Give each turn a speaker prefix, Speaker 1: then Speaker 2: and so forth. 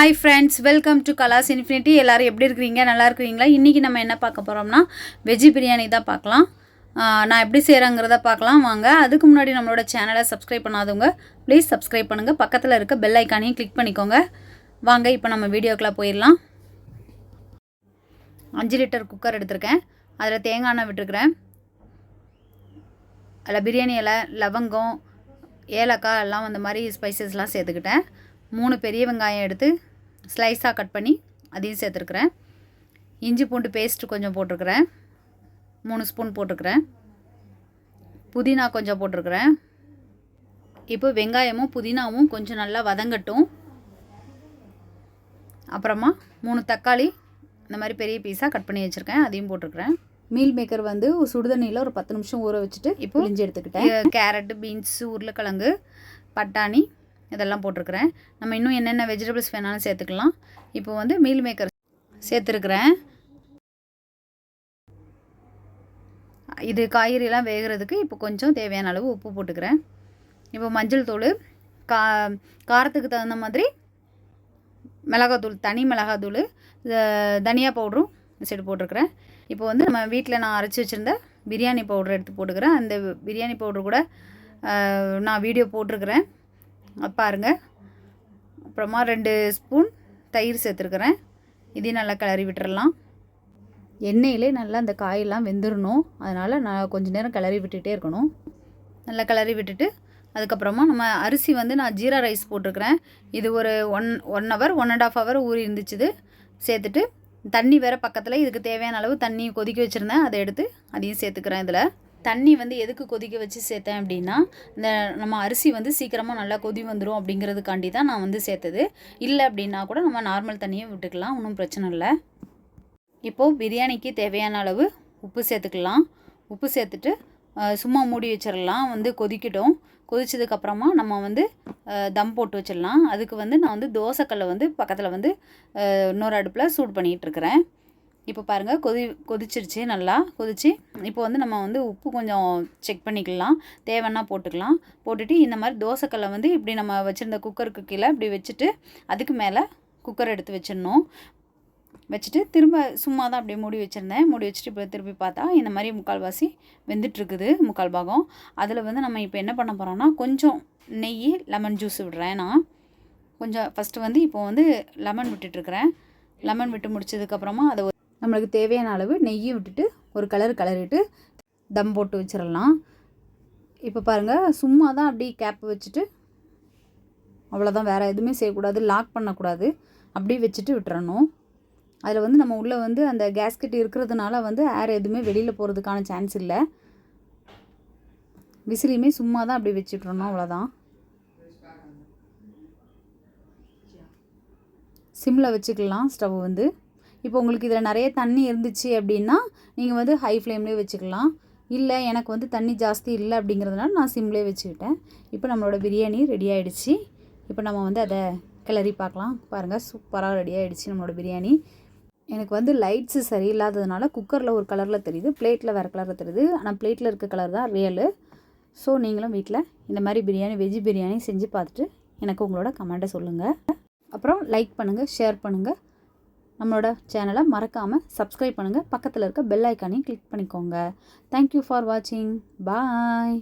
Speaker 1: Hi friends, welcome to class infinity. எல்லோரும் எப்படி இருக்கிறீங்க? நல்லா இருக்கிறீங்களா? இன்றைக்கி நம்ம என்ன பார்க்க போகிறோம்னா வெஜ்ஜி பிரியாணி தான் பார்க்கலாம். நான் எப்படி செய்கிறேங்கிறத பார்க்கலாம் வாங்க. அதுக்கு முன்னாடி நம்மளோட சேனலை சப்ஸ்கிரைப் பண்ணாதவங்க ப்ளீஸ் சப்ஸ்கிரைப் பண்ணுங்கள். பக்கத்தில் இருக்க பெல் ஐக்கானையும் கிளிக் பண்ணிக்கோங்க. வாங்க இப்போ நம்ம வீடியோக்குள்ளே போயிடலாம். 5 லிட்டர் குக்கர் எடுத்திருக்கேன். அதில் தேங்காய் எண்ணெய் விட்டுருக்குறேன். அதில் பிரியாணி இலை, லவங்கம், ஏலக்காய் எல்லாம் அந்த மாதிரி ஸ்பைசஸ்லாம் சேர்த்துக்கிட்டேன். 3 பெரிய வெங்காயம் எடுத்து ஸ்லைஸாக கட் பண்ணி அதையும் சேர்த்துருக்குறேன். இஞ்சி பூண்டு பேஸ்ட்டு கொஞ்சம் போட்டிருக்கிறேன், 3 ஸ்பூன் போட்டிருக்கிறேன். புதினா கொஞ்சம் போட்டிருக்கிறேன். இப்போ வெங்காயமும் புதினாவும் கொஞ்சம் நல்லா வதங்கட்டும். அப்புறமா 3 தக்காளி இந்த மாதிரி பெரிய பீஸாக கட் பண்ணி வச்சுருக்கேன், அதையும் போட்டிருக்கிறேன். மீல் மேக்கர் வந்து சுடுதண்ணியில் ஒரு 10 நிமிஷம் ஊற வச்சுட்டு இப்போ இஞ்சி எடுத்துக்கிட்டேன். கேரட்டு, பீன்ஸு, உருளைக்கிழங்கு, பட்டாணி இதெல்லாம் போட்டிருக்கிறேன். நம்ம இன்னும் என்னென்ன வெஜிடபிள்ஸ் வேணாலும் சேர்த்துக்கலாம். இப்போ வந்து மீல் மேக்கர் சேர்த்துருக்குறேன். இது காய்கறியெல்லாம் வேகிறதுக்கு இப்போ கொஞ்சம் தேவையான அளவு உப்பு போட்டுக்கிறேன். இப்போ மஞ்சள் தூள், காரத்துக்கு தகுந்த மாதிரி மிளகாத்தூள், தனி மிளகாத்தூள், தனியா பவுடரும் சைடு போட்டிருக்கிறேன். இப்போ வந்து நம்ம வீட்டில் நான் அரைச்சி வச்சுருந்த பிரியாணி பவுடர் எடுத்து போட்டுக்கிறேன். அந்த பிரியாணி பவுடர் கூட நான் வீடியோ போட்டிருக்கிறேன், பாருங்கள். அப்புறமா 2 ஸ்பூன் தயிர் சேர்த்துருக்குறேன். இதையும் நல்லா கிளறி விட்டுறலாம். எண்ணெயிலே நல்லா அந்த காயெல்லாம் வெந்துடணும், அதனால் நான் கொஞ்சம் நேரம் கிளறி விட்டுகிட்டே இருக்கணும். நல்லா கிளறி விட்டுட்டு அதுக்கப்புறமா நம்ம அரிசி வந்து நான் ஜீரா ரைஸ் போட்டிருக்கிறேன். இது ஒரு 1 ஹவர் 1.5 ஹவர் ஊறி இருந்துச்சு. சேர்த்துட்டு தண்ணி வேறு பக்கத்தில், இதுக்கு தேவையான அளவு தண்ணி கொதிக்க வச்சுருந்தேன், அதை எடுத்து அதையும் சேர்த்துக்கிறேன். இதில் தண்ணி வந்து எதுக்கு கொதிக்க வச்சு சேர்த்தேன் அப்படின்னா, இந்த நம்ம அரிசி வந்து சீக்கிரமாக நல்லா கொதி வந்துடும் அப்படிங்கிறதுக்காண்டி தான் நான் வந்து சேர்த்தது. இல்லை அப்படின்னா கூட நம்ம நார்மல் தண்ணியை விட்டுக்கலாம், ஒன்றும் பிரச்சனை இல்லை. இப்போது பிரியாணிக்கு தேவையான அளவு உப்பு சேர்த்துக்கலாம். உப்பு சேர்த்துட்டு சும்மா மூடி வச்சிடலாம், வந்து கொதிக்கட்டும். கொதிச்சதுக்கப்புறமா நம்ம வந்து தம் போட்டு வச்சிடலாம். அதுக்கு வந்து நான் வந்து தோசைக்கல்லை வந்து பக்கத்தில் வந்து இன்னொரு அடுப்பில் சூடு பண்ணிகிட்ருக்கிறேன். இப்போ பாருங்கள், கொதிச்சிருச்சு, நல்லா கொதிச்சு. இப்போ வந்து நம்ம வந்து உப்பு கொஞ்சம் செக் பண்ணிக்கலாம், தேவைன்னா போட்டுக்கலாம். போட்டுட்டு இந்த மாதிரி தோசைக்கல்லை வந்து இப்படி நம்ம வச்சுருந்த குக்கருக்கு கீழே இப்படி வச்சுட்டு அதுக்கு மேலே குக்கர் எடுத்து வச்சிடணும். வச்சுட்டு திரும்ப சும்மா தான் அப்படியே மூடி வச்சுருந்தேன். மூடி வச்சுட்டு இப்போ திருப்பி பார்த்தா இந்த மாதிரி முக்கால்வாசி வெந்துட்டுருக்குது, 3/4 பாகம். அதில் வந்து நம்ம இப்போ என்ன பண்ண போகிறோம்னா, கொஞ்சம் நெய், லெமன் ஜூஸ் விடுறேன் நான் கொஞ்சம். ஃபஸ்ட்டு வந்து இப்போ வந்து லெமன் விட்டுட்டுருக்குறேன். லெமன் விட்டு முடிச்சதுக்கப்புறமா அதை நம்மளுக்கு தேவையான அளவு நெய்யை விட்டுட்டு ஒரு கிளறிட்டு தம் போட்டு வச்சிடலாம். இப்போ பாருங்கள், சும்மா தான் அப்படி கேப் வச்சுட்டு அவ்வளோதான், வேறு எதுவுமே செய்யக்கூடாது, லாக் பண்ணக்கூடாது, அப்படியே வச்சுட்டு விட்டுறணும். அதில் வந்து நம்ம உள்ளே வந்து அந்த கேஸ்கெட் இருக்கிறதுனால வந்து ஏர் எதுவுமே வெளியில் போகிறதுக்கான சான்ஸ் இல்லை. விசிலையுமே சும்மா தான் அப்படி வச்சுட்றணும், அவ்வளோதான். சிம்மில் வச்சுக்கலாம் ஸ்டவ் வந்து. இப்போ உங்களுக்கு இதில் நிறைய தண்ணி இருந்துச்சு அப்படின்னா நீங்கள் வந்து ஹை ஃப்ளேம்லேயே வச்சுக்கலாம். இல்லை எனக்கு வந்து தண்ணி ஜாஸ்தி இல்லை அப்படிங்கிறதுனால நான் சிம்லேயே வச்சுக்கிட்டேன். இப்போ நம்மளோட பிரியாணி ரெடி ஆகிடுச்சு. இப்போ நம்ம வந்து அதை கிளறி பார்க்கலாம். பாருங்கள், சூப்பராக ரெடி ஆகிடுச்சு நம்மளோட பிரியாணி. எனக்கு வந்து லைட்ஸு சரியில்லாததுனால குக்கரில் ஒரு கலரில் தெரியுது, பிளேட்டில் வேறு கலரில் தெரியுது. ஆனால் பிளேட்டில் இருக்க கலர் தான் ரியலு. ஸோ நீங்களும் வீட்டில் இந்த மாதிரி பிரியாணி, வெஜ்ஜி பிரியாணி செஞ்சு பார்த்துட்டு எனக்கு உங்களோட கமெண்ட்டை சொல்லுங்கள். அப்புறம் லைக் பண்ணுங்கள், ஷேர் பண்ணுங்கள். நம்மளோட சேனலை மறக்காமல் சப்ஸ்கிரைப் பண்ணுங்கள். பக்கத்தில் இருக்க பெல் ஐக்கானையும் கிளிக் பண்ணிக்கோங்க. தேங்க்யூ ஃபார் வாட்சிங். பாய்.